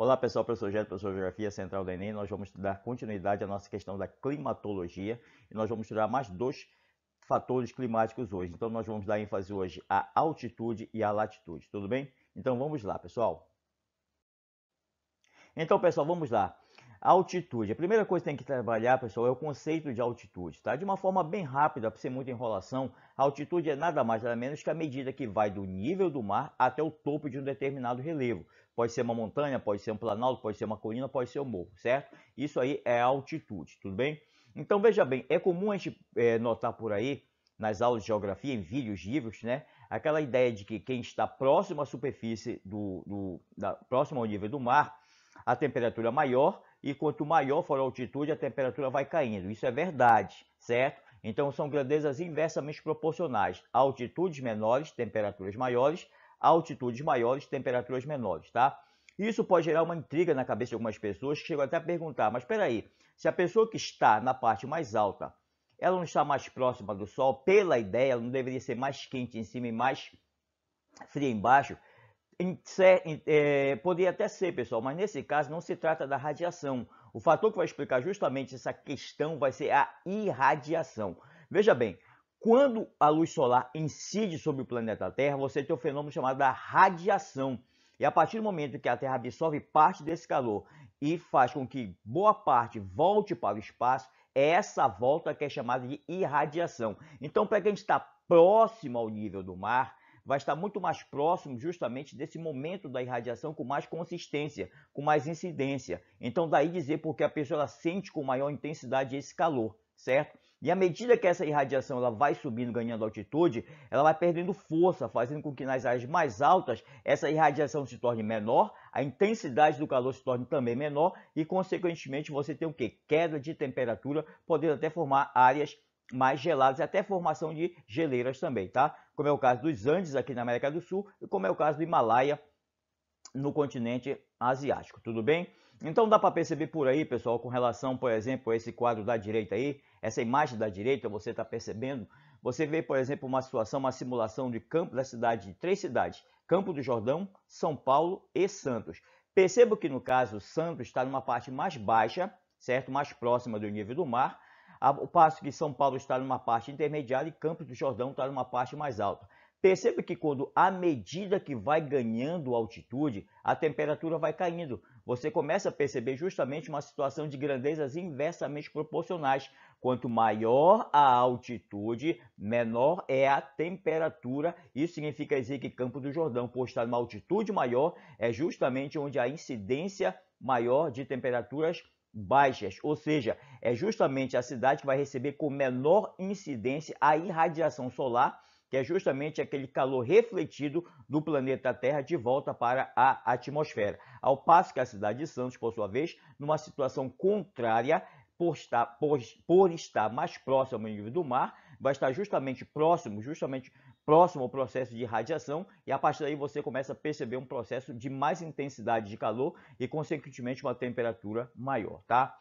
Olá pessoal, professor Gero, professor de Geografia Central do Enem. Nós vamos dar continuidade à nossa questão da climatologia e nós vamos estudar mais dois fatores climáticos hoje. Então nós vamos dar ênfase hoje à altitude e à latitude, tudo bem? Então vamos lá, pessoal. Então, pessoal, vamos lá. Altitude. A primeira coisa que tem que trabalhar, pessoal, é o conceito de altitude, tá? De uma forma bem rápida, para ser muita enrolação, a altitude é nada mais nada menos que a medida que vai do nível do mar até o topo de um determinado relevo. Pode ser uma montanha, pode ser um planalto, pode ser uma colina, pode ser um morro, certo? Isso aí é altitude, tudo bem? Então, veja bem, é comum a gente notar por aí, nas aulas de geografia, em vídeos, livros, né? Aquela ideia de que quem está próximo à superfície, próximo ao nível do mar, a temperatura é maior e quanto maior for a altitude, a temperatura vai caindo. Isso é verdade, certo? Então, são grandezas inversamente proporcionais. Altitudes menores, temperaturas maiores, altitudes maiores, temperaturas menores, tá? Isso pode gerar uma intriga na cabeça de algumas pessoas que chegam até a perguntar, mas espera aí, se a pessoa que está na parte mais alta, ela não está mais próxima do Sol, pela ideia, ela não deveria ser mais quente em cima e mais fria embaixo? Poderia até ser, pessoal, mas nesse caso não se trata da radiação. O fator que vai explicar justamente essa questão vai ser a irradiação. Veja bem, quando a luz solar incide sobre o planeta Terra, você tem um fenômeno chamado da radiação. E a partir do momento que a Terra absorve parte desse calor e faz com que boa parte volte para o espaço, é essa volta que é chamada de irradiação. Então, para quem está próximo ao nível do mar, vai estar muito mais próximo justamente desse momento da irradiação com mais consistência, com mais incidência. Então, daí dizer porque a pessoa sente com maior intensidade esse calor, certo? E à medida que essa irradiação ela vai subindo, ganhando altitude, ela vai perdendo força, fazendo com que nas áreas mais altas essa irradiação se torne menor, a intensidade do calor se torne também menor e, consequentemente, você tem o quê? Queda de temperatura, podendo até formar áreas mais geladas e até formação de geleiras também, tá? Como é o caso dos Andes aqui na América do Sul e como é o caso do Himalaia no continente asiático, tudo bem? Então dá para perceber por aí, pessoal, com relação, por exemplo, a esse quadro da direita aí, essa imagem da direita, você está percebendo? Você vê, por exemplo, uma situação, uma simulação de campo da cidade, de 3 cidades, Campo do Jordão, São Paulo e Santos. Perceba que no caso, Santos está numa parte mais baixa, certo? Mais próxima do nível do mar, ao passo que São Paulo está numa parte intermediária e Campos do Jordão está numa parte mais alta. Perceba que quando, à medida que vai ganhando altitude, a temperatura vai caindo. Você começa a perceber justamente uma situação de grandezas inversamente proporcionais. Quanto maior a altitude, menor é a temperatura. Isso significa dizer que Campos do Jordão, por estar numa altitude maior, é justamente onde a incidência maior de temperaturas baixas, ou seja, é justamente a cidade que vai receber com menor incidência a irradiação solar, que é justamente aquele calor refletido do planeta Terra de volta para a atmosfera. Ao passo que a cidade de Santos, por sua vez, numa situação contrária, por estar mais próximo ao nível do mar, vai estar justamente próximo ao processo de radiação e a partir daí você começa a perceber um processo de mais intensidade de calor e, consequentemente, uma temperatura maior, tá?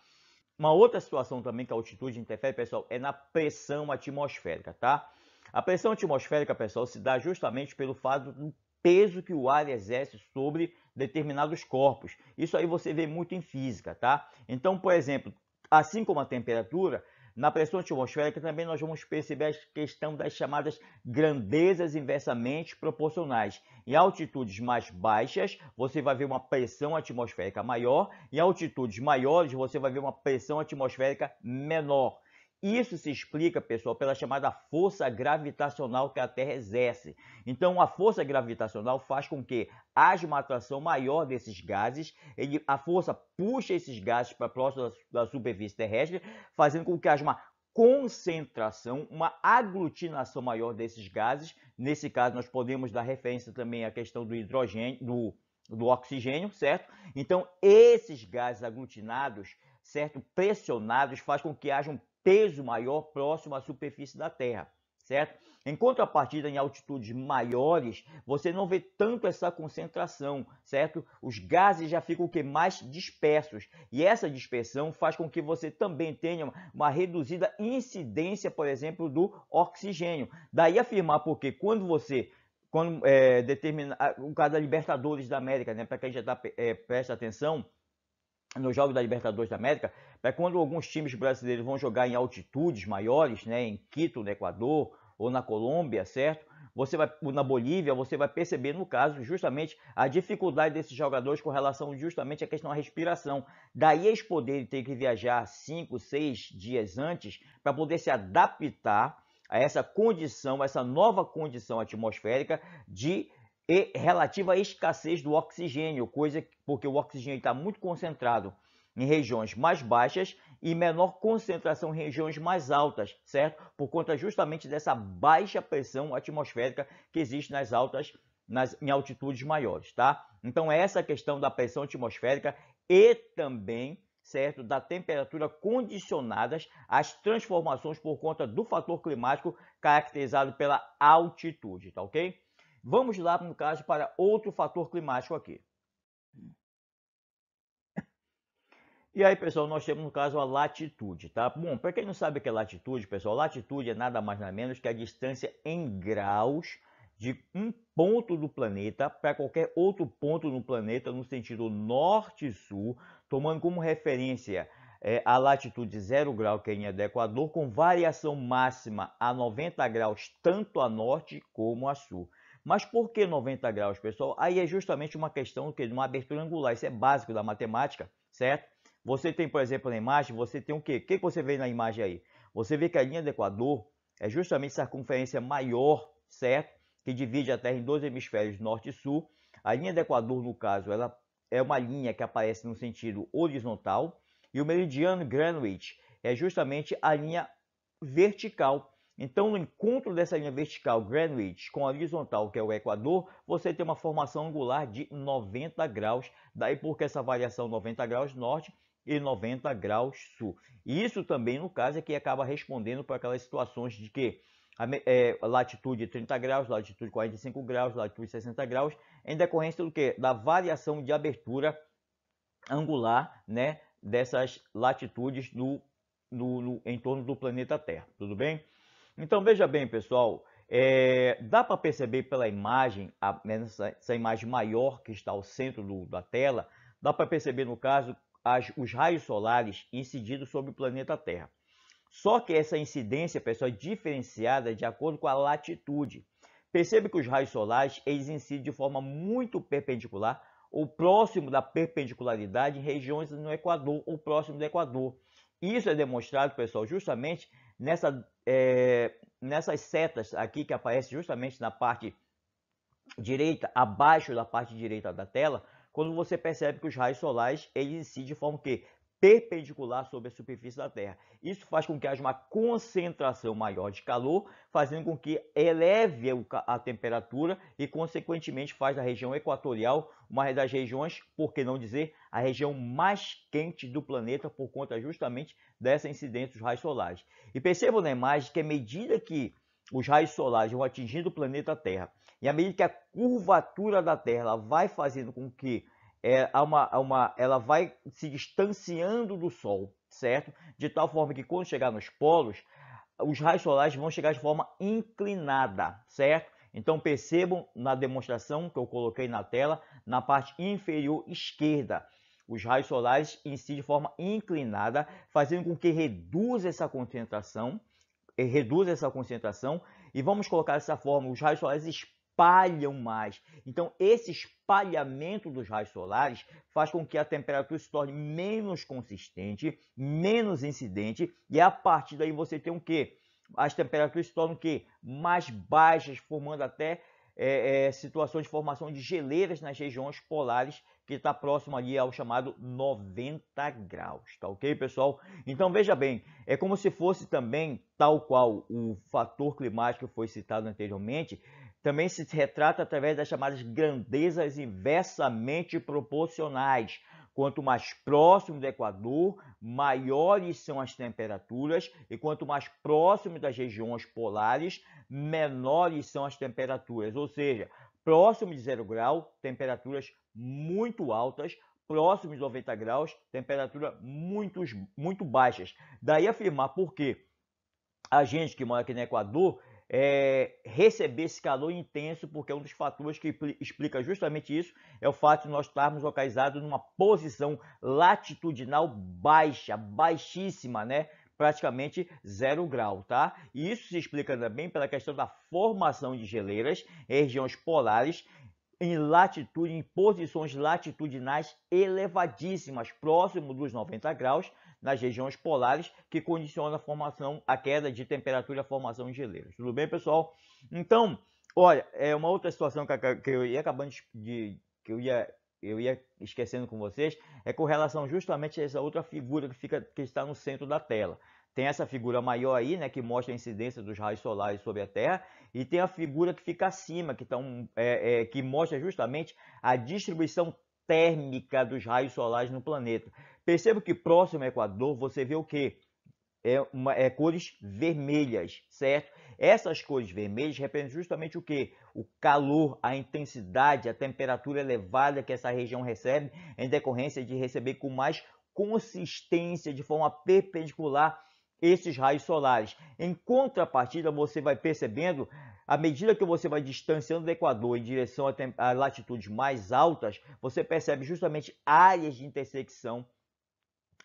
Uma outra situação também que a altitude interfere, pessoal, é na pressão atmosférica, tá? A pressão atmosférica, pessoal, se dá justamente pelo fato do peso que o ar exerce sobre determinados corpos. Isso aí você vê muito em física, tá? Então, por exemplo, assim como a temperatura, na pressão atmosférica também nós vamos perceber a questão das chamadas grandezas inversamente proporcionais. Em altitudes mais baixas, você vai ver uma pressão atmosférica maior, em altitudes maiores, você vai ver uma pressão atmosférica menor. Isso se explica, pessoal, pela chamada força gravitacional que a Terra exerce. Então, a força gravitacional faz com que haja uma atração maior desses gases, a força puxa esses gases para próximo da superfície terrestre, fazendo com que haja uma concentração, uma aglutinação maior desses gases. Nesse caso, nós podemos dar referência também à questão do hidrogênio, do oxigênio, certo? Então, esses gases aglutinados, certo, pressionados, faz com que haja um peso maior próximo à superfície da Terra, certo? Em contrapartida, em altitudes maiores, você não vê tanto essa concentração, certo? Os gases já ficam mais dispersos e essa dispersão faz com que você também tenha uma reduzida incidência, por exemplo, do oxigênio. Daí afirmar porque quando você quando determina o caso da Libertadores da América, né? Para quem já presta atenção no jogo da Libertadores da América, para quando alguns times brasileiros vão jogar em altitudes maiores, né? Em Quito, no Equador, ou na Colômbia, certo? Você vai na Bolívia, você vai perceber no caso justamente a dificuldade desses jogadores com relação justamente à questão da respiração. Daí eles poderem ter que viajar 5, 6 dias antes para poder se adaptar a essa condição, essa nova condição atmosférica de relativa à escassez do oxigênio, coisa porque o oxigênio está muito concentrado em regiões mais baixas e menor concentração em regiões mais altas, certo? Por conta justamente dessa baixa pressão atmosférica que existe em altitudes maiores, tá? Então essa questão da pressão atmosférica e também, certo, da temperatura condicionadas às transformações por conta do fator climático caracterizado pela altitude, tá ok? Vamos lá, no caso, para outro fator climático aqui. E aí, pessoal, nós temos, no caso, a latitude, tá? Bom, para quem não sabe o que é latitude, pessoal, latitude é nada mais nada menos que a distância em graus de um ponto do planeta para qualquer outro ponto no planeta no sentido norte e sul, tomando como referência a latitude 0 grau, que é a linha do Equador, com variação máxima a 90 graus, tanto a norte como a sul. Mas por que 90 graus, pessoal? Aí é justamente uma questão de uma abertura angular, isso é básico da matemática, certo? Você tem, por exemplo, na imagem, você tem o quê? O que você vê na imagem aí? Você vê que a linha do Equador é justamente a circunferência maior, certo? Que divide a Terra em dois hemisférios, norte e sul. A linha do Equador, no caso, ela é uma linha que aparece no sentido horizontal. E o meridiano Greenwich é justamente a linha vertical. Então, no encontro dessa linha vertical Greenwich com a horizontal, que é o Equador, você tem uma formação angular de 90 graus. Daí porque essa variação 90 graus norte e 90 graus sul. E isso também, no caso, é que acaba respondendo para aquelas situações de que latitude 30 graus, latitude 45 graus, latitude 60 graus, em decorrência do que? Da variação de abertura angular, né, dessas latitudes no entorno do planeta Terra, tudo bem? Então, veja bem, pessoal, dá para perceber pela imagem, essa imagem maior que está ao centro da tela, dá para perceber, no caso, os raios solares incidindo sobre o planeta Terra. Só que essa incidência, pessoal, é diferenciada de acordo com a latitude. Perceba que os raios solares eles incidem de forma muito perpendicular ou próximo da perpendicularidade em regiões no Equador ou próximo do Equador. Isso é demonstrado, pessoal, justamente nessas setas aqui que aparecem justamente na parte direita, abaixo da parte direita da tela, quando você percebe que os raios solares eles incidem de forma que perpendicular sobre a superfície da Terra. Isso faz com que haja uma concentração maior de calor, fazendo com que eleve a temperatura e, consequentemente, faz a região equatorial uma das regiões, por que não dizer, a região mais quente do planeta por conta justamente dessa incidência dos raios solares. E percebam na imagem que à medida que os raios solares vão atingindo o planeta Terra, e à medida que a curvatura da Terra ela vai fazendo com que ela vai se distanciando do Sol, certo? De tal forma que quando chegar nos polos, os raios solares vão chegar de forma inclinada, certo? Então percebam na demonstração que eu coloquei na tela, na parte inferior esquerda, os raios solares incidem de forma inclinada, fazendo com que reduza essa concentração, e vamos colocar dessa forma, os raios solares espalham mais. Então, esse espalhamento dos raios solares faz com que a temperatura se torne menos consistente, menos incidente, e a partir daí você tem o quê? As temperaturas se tornam o quê? Mais baixas, formando até situações de formação de geleiras nas regiões polares, que está próximo ali ao chamado 90 graus, tá ok, pessoal? Então, veja bem, é como se fosse também, tal qual o fator climático que foi citado anteriormente, também se retrata através das chamadas grandezas inversamente proporcionais. Quanto mais próximo do Equador, maiores são as temperaturas, e quanto mais próximo das regiões polares, menores são as temperaturas. Ou seja, próximo de 0 grau, temperaturas muito altas, próximo de 90 graus, temperaturas muito baixas. Daí afirmar porque a gente que mora aqui no Equador, receber esse calor intenso, porque um dos fatores que explica justamente isso é o fato de nós estarmos localizados numa posição latitudinal baixa, baixíssima, né? Praticamente 0 grau, tá? E isso se explica também pela questão da formação de geleiras em regiões polares, em latitude, em posições latitudinais elevadíssimas, próximo dos 90 graus, nas regiões polares, que condiciona a queda de temperatura e a formação de geleiras. Tudo bem, pessoal? Então, olha, uma outra situação que eu ia acabando que eu ia esquecendo com vocês, é com relação justamente a essa outra figura que está no centro da tela. Tem essa figura maior aí, né, que mostra a incidência dos raios solares sobre a Terra, e tem a figura que fica acima, que mostra justamente a distribuição térmica dos raios solares no planeta. Perceba que próximo ao Equador você vê o quê? Cores vermelhas, certo? Essas cores vermelhas representam justamente o quê? O calor, a intensidade, a temperatura elevada que essa região recebe em decorrência de receber com mais consistência, de forma perpendicular, esses raios solares. Em contrapartida, você vai percebendo, à medida que você vai distanciando do Equador em direção a latitudes mais altas, você percebe justamente áreas de intersecção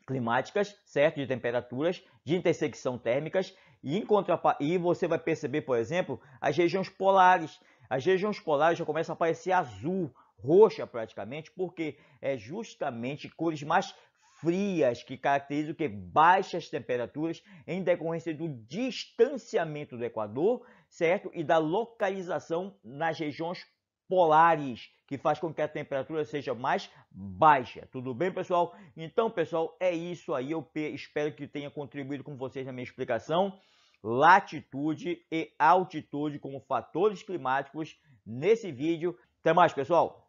climáticas, certo? De temperaturas, de intersecção térmicas, e você vai perceber, por exemplo, as regiões polares. As regiões polares já começam a aparecer azul, roxa praticamente, porque é justamente cores mais frias que caracterizam o que? Baixas temperaturas em decorrência do distanciamento do Equador, certo? E da localização nas regiões polares, que faz com que a temperatura seja mais baixa. Tudo bem, pessoal? Então, pessoal, é isso aí. Eu espero que tenha contribuído com vocês na minha explicação. Latitude e altitude como fatores climáticos nesse vídeo. Até mais, pessoal!